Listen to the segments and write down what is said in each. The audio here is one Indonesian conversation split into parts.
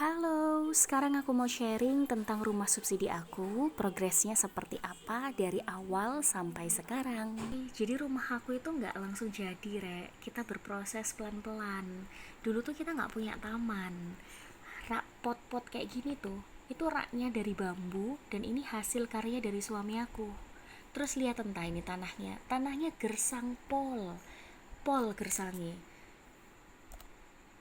Halo, sekarang aku mau sharing tentang rumah subsidi aku, progresnya seperti apa dari awal sampai sekarang. Jadi rumah aku itu nggak langsung jadi, Rek. Kita berproses pelan-pelan. Dulu tuh kita nggak punya taman. Rak pot-pot kayak gini tuh, itu raknya dari bambu dan ini hasil karya dari suami aku. Terus lihat entah ini tanahnya gersang pol gersangnya.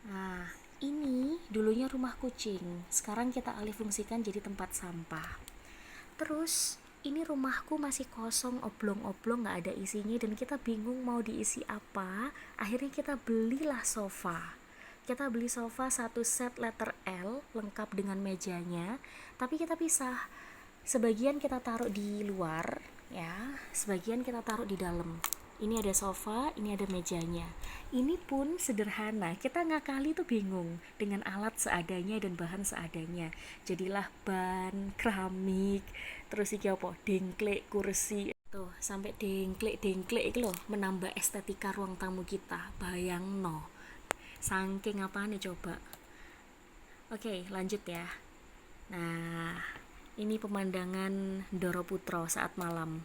Nah, ini dulunya rumah kucing. Sekarang kita alih fungsikan jadi tempat sampah. Terus ini rumahku masih kosong, oblong-oblong, nggak ada isinya dan kita bingung mau diisi apa. Akhirnya kita belilah sofa. Kita beli sofa satu set letter L lengkap dengan mejanya, tapi kita pisah. Sebagian kita taruh di luar, ya, sebagian kita taruh di dalam. Ini ada sofa, ini ada mejanya. Ini pun sederhana, kita ngakali tuh bingung dengan alat seadanya dan bahan seadanya. Jadilah ban, keramik, terus iki apa, dengklek, kursi. Tuh, sampai dengklek itu loh, menambah estetika ruang tamu kita. Bayang no, saking apa nih coba. Oke, lanjut ya. Nah, ini pemandangan Doro Putro saat malam.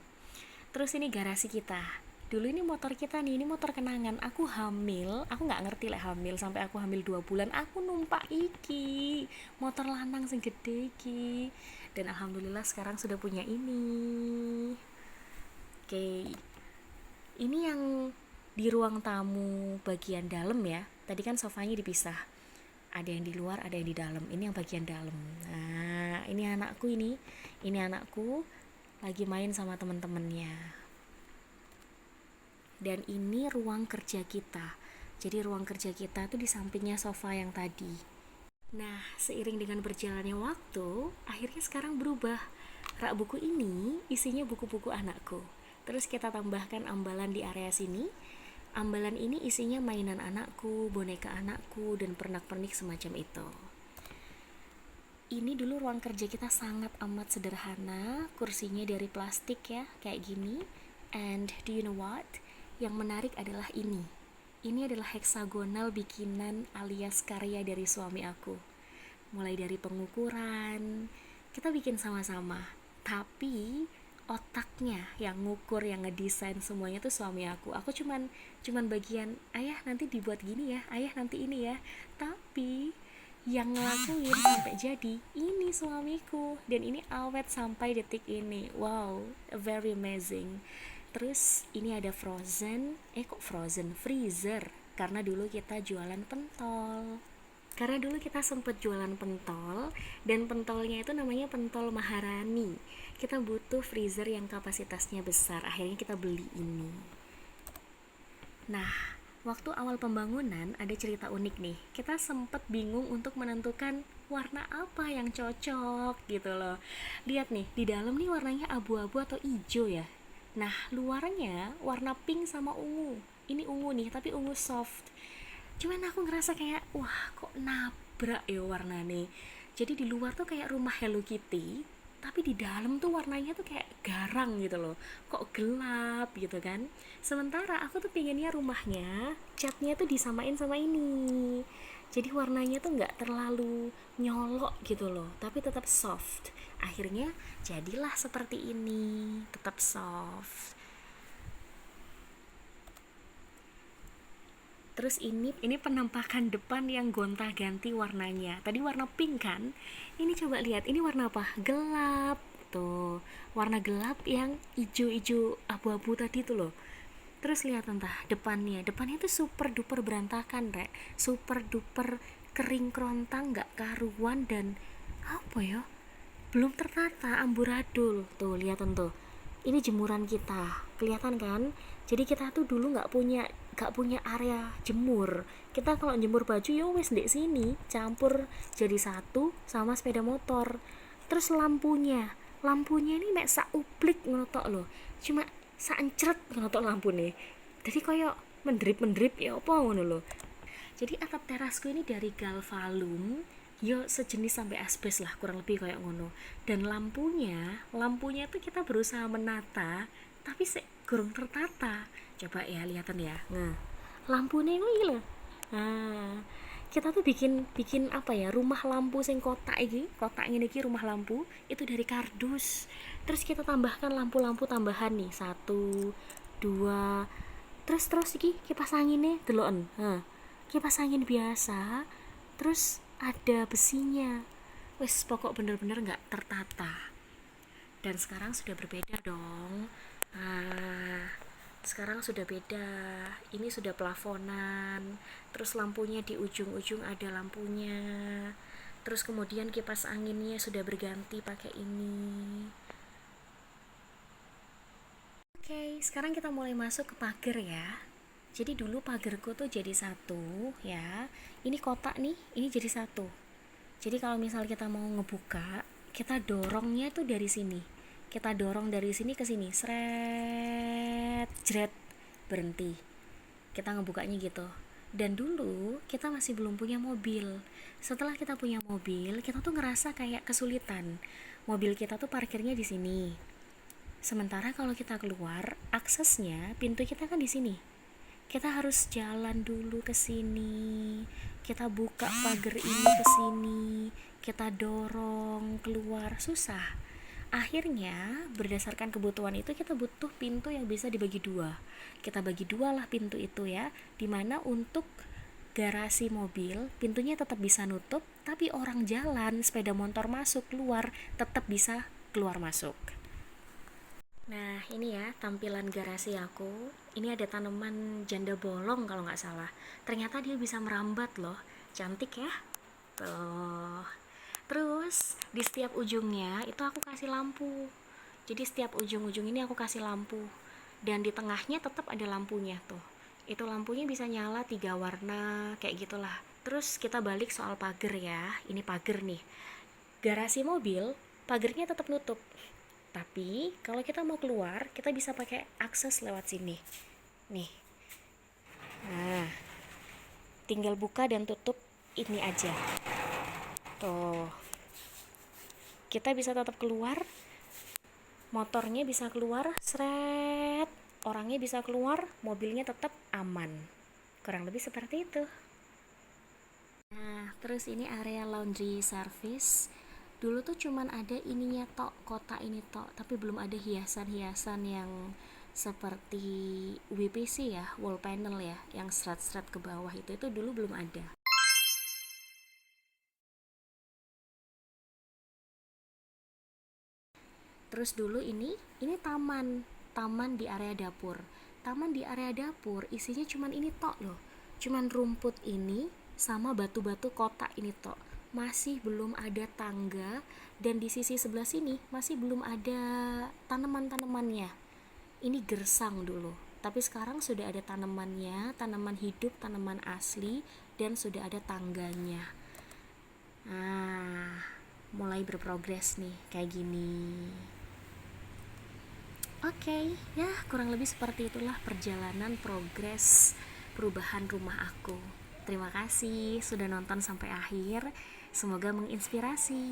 Terus ini garasi kita. Dulu ini motor kita nih, ini motor kenangan. Aku hamil, aku nggak ngerti lah hamil sampai aku hamil 2 bulan. Aku numpak iki motor lanang sing gede iki. Dan alhamdulillah sekarang sudah punya ini. Oke, ini yang di ruang tamu bagian dalam ya. Tadi kan sofanya dipisah. Ada yang di luar, ada yang di dalam. Ini yang bagian dalam. Nah, ini anakku ini. Ini anakku lagi main sama teman-temannya. Dan ini ruang kerja kita. Jadi ruang kerja kita tuh di sampingnya sofa yang tadi. Nah, seiring dengan berjalannya waktu, akhirnya sekarang berubah. Rak buku ini isinya buku-buku anakku. Terus kita tambahkan ambalan di area sini. Ambalan ini isinya mainan anakku, boneka anakku, dan pernak-pernik semacam itu. Ini dulu ruang kerja kita sangat amat sederhana, kursinya dari plastik ya, kayak gini. And do you know what? Yang menarik adalah ini. Ini adalah heksagonal bikinan alias karya dari suami aku. Mulai dari pengukuran, kita bikin sama-sama. Tapi otaknya yang ngukur, yang ngedesain semuanya tuh suami aku. Aku cuman bagian, ayah nanti dibuat gini ya, ayah nanti ini ya. Tapi yang ngelakuin sampai jadi ini suamiku, dan ini awet sampai detik ini. Wow, very amazing. Terus ini ada freezer, karena dulu kita jualan pentol. Karena dulu kita sempet jualan pentol, dan pentolnya itu namanya pentol Maharani. Kita butuh freezer yang kapasitasnya besar, akhirnya kita beli ini. Nah, waktu awal pembangunan ada cerita unik nih. Kita sempet bingung untuk menentukan warna apa yang cocok gitu loh. Lihat nih, di dalam nih warnanya abu-abu atau hijau ya. Nah, luarnya warna pink sama ungu. Ini ungu nih, tapi ungu soft. Cuman aku ngerasa kayak, wah kok nabrak ya warna nih. Jadi di luar tuh kayak rumah Hello Kitty, tapi di dalam tuh warnanya tuh kayak garang gitu loh. Kok gelap gitu kan. Sementara aku tuh pinginnya rumahnya catnya tuh disamain sama ini. Jadi warnanya tuh nggak terlalu nyolok gitu loh, tapi tetap soft. Akhirnya jadilah seperti ini, tetap soft. Terus ini penampakan depan yang gonta-ganti warnanya. Tadi warna pink kan? Ini coba lihat, ini warna apa? Gelap. Tuh, warna gelap yang ijo-ijo abu-abu tadi tuh loh. Terus lihat entah depannya tuh super duper berantakan, Rek. Super duper kering kerontang, nggak karuan, dan apa ya? Belum tertata, amburadul. Tuh, lihat tuh. Ini jemuran kita, kelihatan kan? Jadi kita tuh dulu nggak punya area jemur. Kita kalau jemur baju ya wes di sini campur jadi satu sama sepeda motor. Terus lampunya ini mek sak uplik ngotok loh, cuma saencret ngotok lampu nih. Jadi koyo mendrip ya apa ngono loh. Jadi atap terasku ini dari galvalum, yo sejenis sampai asbes lah, kurang lebih kayak ngono. Dan lampunya tuh kita berusaha menata, tapi kurang tertata. Coba ya lihatan ya. Nah, lampunya ini loh. Nah, kita tuh bikin bikin apa ya, rumah lampu sing kotak ini iki rumah lampu itu dari kardus. Terus kita tambahkan lampu-lampu tambahan nih, satu, dua, terus terus iki kipas anginnya deloken, kipas angin biasa, terus ada besinya. Wes pokok bener-bener nggak tertata. Dan sekarang sudah berbeda dong. Nah, sekarang sudah beda. Ini sudah plafonan, terus lampunya di ujung-ujung ada lampunya, terus kemudian kipas anginnya sudah berganti pakai ini. Oke, sekarang kita mulai masuk ke pagar ya. Jadi dulu pagarku tuh jadi satu ya. Ini kotak nih, ini jadi satu. Jadi kalau misal kita mau ngebuka, kita dorongnya tuh dari sini. Kita dorong dari sini ke sini, seret, jret, berhenti. Kita ngebukanya gitu. Dan dulu kita masih belum punya mobil. Setelah kita punya mobil, kita tuh ngerasa kayak kesulitan. Mobil kita tuh parkirnya di sini. Sementara kalau kita keluar, aksesnya pintu kita kan di sini. Kita harus jalan dulu ke sini. Kita buka pagar ini ke sini. Kita dorong keluar, susah. Akhirnya berdasarkan kebutuhan itu kita butuh pintu yang bisa dibagi dua. Kita bagi dua lah pintu itu ya, dimana untuk garasi mobil pintunya tetap bisa nutup, tapi orang jalan sepeda motor masuk keluar tetap bisa keluar masuk. Nah ini ya tampilan garasi aku. Ini ada tanaman janda bolong kalau nggak salah. Ternyata dia bisa merambat loh, cantik ya. Tuh. Terus di setiap ujungnya itu aku kasih lampu. Jadi setiap ujung-ujung ini aku kasih lampu. Dan di tengahnya tetap ada lampunya tuh. Itu lampunya bisa nyala 3 warna kayak gitulah. Terus kita balik soal pagar ya. Ini pagar nih. Garasi mobil, pagarnya tetap nutup. Tapi kalau kita mau keluar, kita bisa pakai akses lewat sini. Nih. Nah, tinggal buka dan tutup ini aja. Tuh. Kita bisa tetap keluar. Motornya bisa keluar, seret. Orangnya bisa keluar, mobilnya tetap aman. Kurang lebih seperti itu. Nah, terus ini area laundry service. Dulu tuh cuman ada ininya tok, kotak ini tok, tapi belum ada hiasan-hiasan yang seperti WPC ya, wall panel ya, yang serat-serat ke bawah itu dulu belum ada. Terus dulu ini taman di area dapur. Taman di area dapur isinya cuman ini tok loh. Cuman rumput ini sama batu-batu kotak ini tok. Masih belum ada tangga dan di sisi sebelah sini masih belum ada tanaman-tanamannya. Ini gersang dulu. Tapi sekarang sudah ada tanamannya, tanaman hidup, tanaman asli dan sudah ada tangganya. Nah, mulai berprogres nih kayak gini. Oke, ya kurang lebih seperti itulah perjalanan progres perubahan rumah aku. Terima kasih sudah nonton sampai akhir. Semoga menginspirasi.